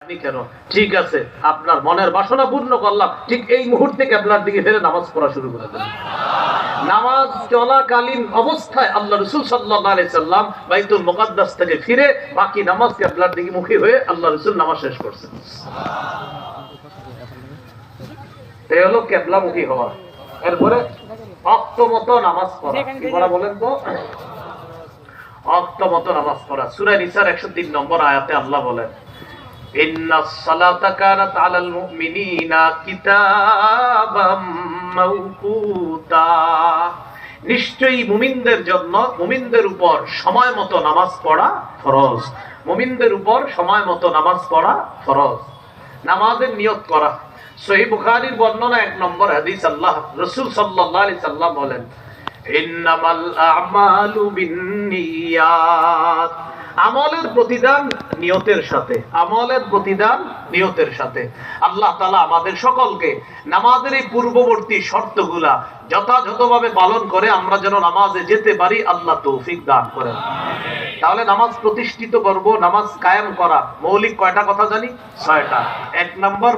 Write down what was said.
আপনি কেন? ঠিক আছে, আপনার মনের বাসনা পূর্ণ করলাম, ঠিক এই মুহূর্তে কিবলার দিকে ফিরে নামাজ পড়া শুরু করে দেন। নামাজ চলাকালীন অবস্থায় আল্লাহ রাসূল সাল্লাল্লাহু আলাইহি সাল্লাম বাইতুল মুকাদ্দাস থেকে ফিরে বাকি নামাজ কিবলার দিকে মুখী হয়ে আল্লাহ রাসূল নামাজ শেষ করছেন। এই হলো কিবলামুখী হওয়া। এরপরে ওয়াক্ত মতো নামাজ পড়া। কি পড়া বলেন তো? ওয়াক্ত মতো নামাজ পড়া। সূরা নিসার 103 নম্বর আয়াতে আল্লাহ বলেন, ইন্নাস সালাতা কানাত আলাল মুমিনিনা কিতাবাম মাওকুতা। নিশ্চয়ই মুমিনদের জন্য, মুমিনদের উপর সময় মতো নামাজ পড়া ফরজ। মুমিনদের উপর সময় মতো নামাজ পড়া ফরজ। নামাজের নিয়ত করা। সহিহ বুখারীর বর্ণনা 1 নম্বর হাদিস, আল্লাহ রাসূল সাল্লাল্লাহু আলাইহি সাল্লাম বলেন, ইন্নামাল আ'মালু বিন্নিয়াত। আমলের প্রতিদান নিয়তের সাথে, আমলের প্রতিদান নিয়তের সাথে। আল্লাহ তাআলা আমাদের সকলকে নামাজের এই পূর্ববর্তী শর্তগুলা যথাযথভাবে পালন করে আমরা যেন নামাজে যেতে পারি, আল্লাহ তৌফিক দান করেন। তাহলে নামাজ প্রতিষ্ঠিত করব, নামাজ কায়েম করা মৌলিক কয়টা কথা জানি? 6টা। 1 নম্বর